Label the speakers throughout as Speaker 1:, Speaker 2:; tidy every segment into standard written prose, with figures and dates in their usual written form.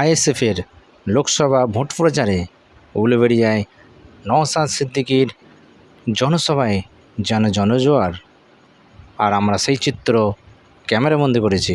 Speaker 1: আইএসএফের লোকসভা ভোট প্রচারে উলুবেড়িয়ায় নওশাদ সিদ্দিকীর জনসভায় যেন জনজোয়ার, আর আমরা সেই চিত্র ক্যামেরাবন্দি করেছি।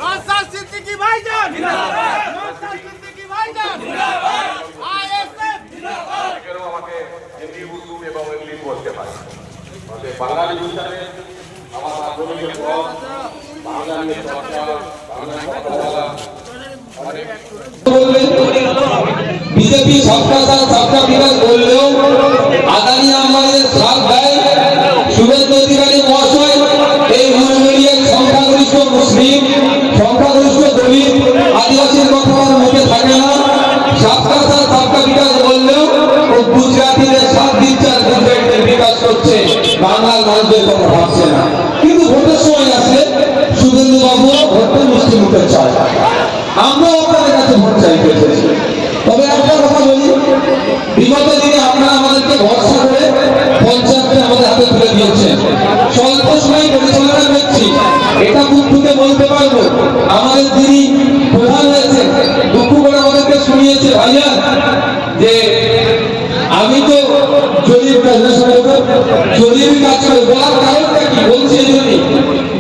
Speaker 2: নওশাদ সিদ্দিকী ভাইজান জিন্দাবাদ, নওশাদ সিদ্দিকী ভাইজান জিন্দাবাদ, আইএসএফ জিন্দাবাদ।
Speaker 3: কেন আমাকে হিন্দি উর্দু এবং ইংলিশ বলতে হয়? আমাদের বাঙালি হিসাবে আমার মাধ্যমিকের পর বাঙালি ভাষা, বাংলা কথা
Speaker 4: বিজেপি সবকা সাথ সবকা বিকাশ বললেও আদানি আমাদের সাথ দেয়। শুভেন্দু অধিকারী মহাশয় এই উলুবেড়িয়ার সংখ্যাগরিষ্ঠ মুসলিম, সংখ্যাগরিষ্ঠ দলিত, আদিবাসীর কথা আমার মুখে থাকে না। সবকা সাথ সবকা বিকাশ বললেও ও গুজরাটিদের সাথ দিচ্ছে আর গুজরাটের বিকাশ করছে, বাংলার মানুষদের কথা ভাবছে না। কিন্তু ভোটের সময় আসলে শুভেন্দু বাবুও ভোটটা মিষ্টি মুখে চায়। আমরাও আপনাদের কাছে ভোট চাইতে এসেছি। তবে একটা কথা বলি, বিগত দিনে আপনারা আমাদেরকে ভরসা করে পঞ্চায়েতকে আমাদের হাতে তুলে দিয়েছেন, স্বল্প সময় পরিচালনা করছি। এটা বুক থেকে বলতে পারবো, আমাদের যিনি প্রধান হয়েছে দুঃখ করে আমাদেরকে শুনিয়েছে ভাইয়া যে আমি তো জলির কাজ জলির কাজ করে বলার কারণটা কি বলছে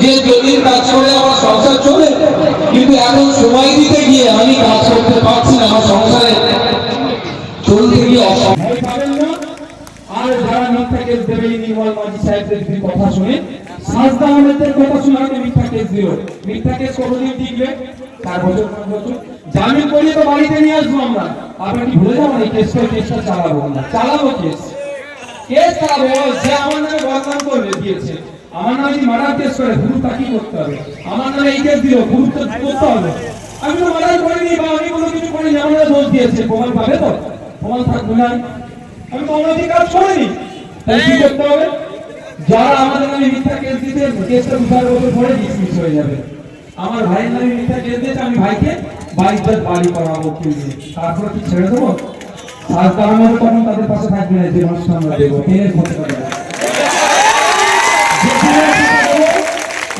Speaker 4: যে জলির কাজ করে আমার সংসার চলে, কিন্তু এখন সময় দিতে গিয়ে আমি কাজ করতে পারছি না, আমার সংসারে চলতে গিয়ে অসম্ভব।
Speaker 5: আর যারা মিথ্যা কেস দেবে নির্মল মাঝি সাহেবদের কথা শুনে, সাজদা আহমেদের কথা শুনে হয়তো মিথ্যা কেস দিল। মিথ্যা কেস কতদিন টিকবে? 4 বছর 5 বছর। জামিন করিয়ে তো বাড়িতে নিয়ে আসবো আমরা। আপনারা কি ভুলে যাবেন এই কেসটা চালাবো আমরা, চালাবো কেস চালাবো। যে আমার নামে বদনাম করবে দিয়েছে, আমার নামে যদি মার্ডার কেস করে গুরু তাকে করতে হবে। আমার নামে এই কেস দিল গুরু তো করতে হবে। আমি তো মার্ডার করিনি বা আমি কোনো কিছু করিনি, আমার দোষ দিয়েছে, প্রমাণ পাবে তো? প্রমাণ থাকবে না, আমি তো অনৈতিক কাজ করিনি, তাই কি করতে হবে? যারা আমাদের নামে মিথ্যা কেস দিতে, কেসটা 2-4 বছর পরে ডিসমিস হয়ে যাবে। আমার ভাইয়ের নামে মিথ্যা কেস দিয়েছে, আমি ভাইকে 22 বাড়ি করাবো উকিল দিয়ে, তারপরে কি ছেড়ে দেবো? সাজদা আহমেদ তখন তাদের পাশে থাকবে না, যে মানুষটা আমরা দেবো ট্রেনের ক্ষতি করে।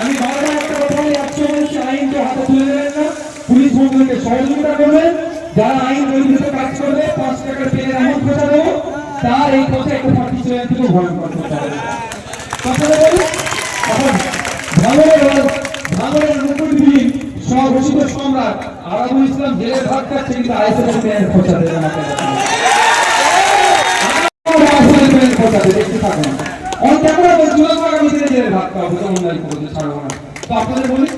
Speaker 5: আমি বারবার একটা কথা বলি, একশো বলছি, আইনকে হাতে তুলে দেবেন না, পুলিশ মন্ত্রীকে সহযোগিতা করবেন। যারা আইন বহির্ভূত কাজ করবে 5 টাকার পেনের এমন খোঁজা দেবো, তার এই কথা একটা পার্টিসিপেন্ট থেকে ভয়ঙ্কর করতে হবে। কথাটা বলি, এখন ভাঙড়ের মুকুটবিহীন স্বঘোষিত সম্রাট আরাবুল ইসলাম জেলের ভাত খাচ্ছে, কিন্তু আইএসএফের পেনের খোঁজা দেবে না। দেখতে থাকুন, অনেক আমরা বলছিলাম আগামী দিনে জেলের ভাত খাওয়াবো, অনলাইন করতে ছাড়বো না। তো আপনাদের বলি,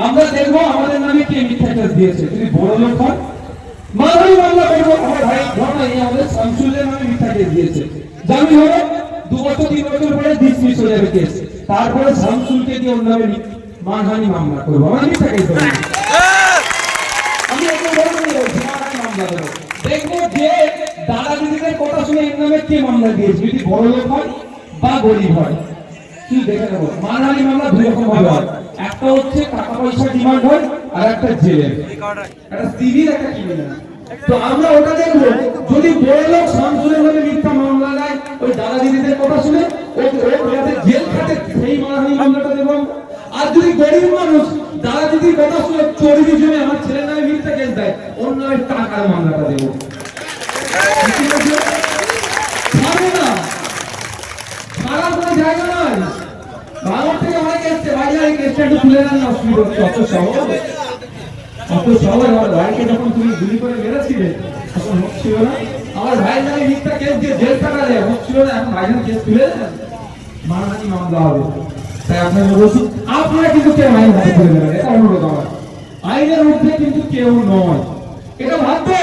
Speaker 5: আমরা দেখবো আমাদের নামে কে মিথ্যা কেস দিয়েছে। যদি বড় লোক হয় মানহানি মামলা করবো। আমার ভাই ঘটনা এই আমাদের শামসুলের নামে মিথ্যা কেস দিয়েছে, জামিন হবে 2 বছর 3 বছর পরে ডিসমিস হয়ে যাবে কেস। তারপরে শামসুলকে দিয়ে ওর নামে মানহানি মামলা করবো, আমার মিথ্যা কেস দেবো। আমি একদম বড় করে বলছি, মানহানি মামলা দেবো। দেখবো যে দাদা দিদিদের কথা শুনে এর নামে কে মামলা দিয়েছে, যদি বড় লোক হয় বা গরিব হয়। কি দেখে নেবো, মানহানি মামলা 2 রকম ভাবে হয়। একটা হচ্ছে টাকা পয়সা ডিমান্ড হয়, আর একটা জেলের, একটা সিভিল, একটা ক্রিমিনাল। তো আমরা ওটা দেখবো, যদি বড় লোক শামসুলের নামে মিথ্যা মামলা নেয়, ওই দাদা দিদিদের কথা শুনে ওদের জেল খাটে, সেই মানহানি মামলাটা দেবো। আর যদি গরিব মানুষ দাদা দিদির কথা শুনে চর্বি জমে আমার ছেলের নামে মিথ্যা কেস দেয়, ওর নামে টাকার মামলাটা দেবো। ছাড়বো না, ছাড়ার কোনো জায়গা নয়। ভাঙড় থেকে অনেকে এসছে, ভাইয়া এই কেসটা একটু তুলে নেন না, অসুবিধা হচ্ছে। অত সহজ আমার ভাইকে যখন তুমি গুলি করে মেরেছিলে তখন হচ্ছিল না? আমার ভাইয়ের নামে মিথ্যা কেস দিয়ে জেল টাকা দেয়, হচ্ছিল না? এখন ভাইয়ের কেস তুলে দেন, মানহানি মামলা হবে। তাই আপনাদের বলছি, আপনারা কিন্তু কেউ আইন হাতে তুলে দেবেন, এটা অনুরোধ আমার। আইনের ঊর্ধ্বে কিন্তু কেউ নয়, এটা ভাববে।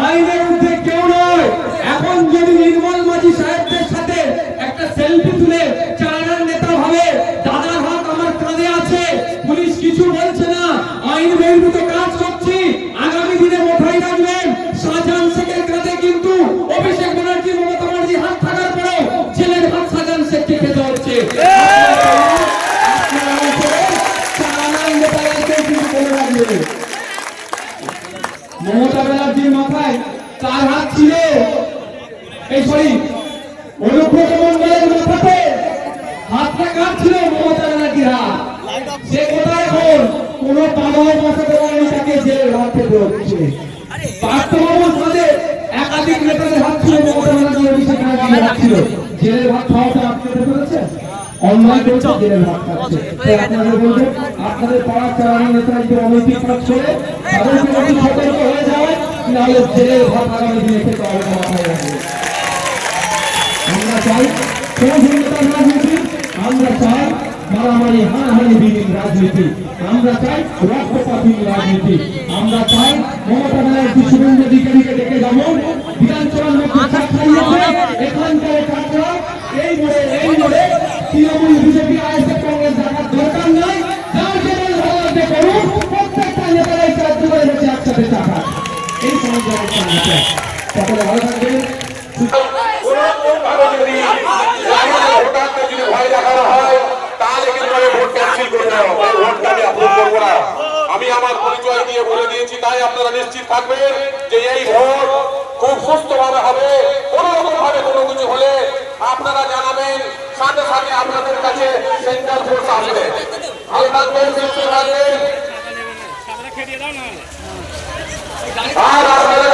Speaker 5: আইনের ঊর্ধ্বে কেউ নয়। এখন যদি নির্মল মাঝি সাহেবদের সাথে একটা সেলফি তুলে চালানোর নেতা ভাবে দাদার হাত আমার কাঁধে আছে, পুলিশ কিছু বলছে না, আইন আইন বহির্ভূত কাজ করছি। আগামী দিনে মাথায় রাখবেন, শাহজাহান শেখের কাছে কিন্তু অভিষেক ব্যানার্জি, মমতা ব্যানার্জি হাত থাকার পরেও জেলের ভাত শাহজাহান শেখকে খেতে হচ্ছে। আপনারা অঞ্চলের চালানার নেতাদেরকে কিন্তু বলে রাখবেন, মমতা ব্যানার্জির মাথায় চার হাত ছিল, এই সরি অনুব্রত মণ্ডলের মাথাতে হাতটা কার ছিল? মমতা ব্যানার্জির হাত। সে কোথায় এখন? কোন বাবাও বসাতে পারেনি তাকে জেলের হাত থেকে হচ্ছে। পার্থবাবুর সাথে একাধিক নেতাদের হাত ছিল, মমতা ব্যানার্জির অভিষেক ব্যানার্জির হাত ছিল। জেলের ভাত খাওয়াটা আটকাতে পেরেছে, অন্যায় করছে, জেলের ভাত খাচ্ছে। তাই আপনাদের বলবো, আপনাদের পাড়ার চালানো নেতারা যদি অনৈতিক কাজ করে তাদেরকে একটু সতর্ক হয়ে যায়, নাহলে জেলের ভাত আগামী দিনে খেতে হবে, মাথায় রাখবে। আমরা চাই সৌজন্যতার রাজনীতি, আমরা চাই মারামারি হানাহানি বিহীন রাজনীতি, আমরা চাই রক্তপাতহীন রাজনীতি, আমরা চাই মমতা ব্যানার্জি শুভেন্দু অধিকারীকে ডেকে যেমন বিধানসভার মধ্যে চাপ খাইয়েছে, এখানকার কাজরা এই মোড়ে তৃণমূল, বিজেপি, আইএসএফ, কংগ্রেস দেখার দরকার নাই। যার যেমন ভালো লাগবে করুন, প্রত্যেকটা নেতারাই কার্য করে হচ্ছে একসাথে টাকা। এই সমাজের সকলে ভালো থাকবেন।
Speaker 3: ভোটারদের যদি ভয় দেখানো হয় তাহলে কিন্তু আমি ভোট ক্যান্সেল করে দেবো, ভোটটা আমি অ্যাপ্রুভ করবো না। আমি আমার পরিচয় দিয়ে বলে দিয়েছি, তাই আপনারা নিশ্চিত থাকবেন যে এই ভোট খুব সুস্থভাবে হবে। কোনো রকম ভাবে কোনো কিছু হলে আপনারা জানাবেন, সাথে সাথে আপনাদের কাছে সেন্ট্রাল ফোর্স আসবে। ভালো থাকবেন, সুস্থ থাকবেন। আর আপনারা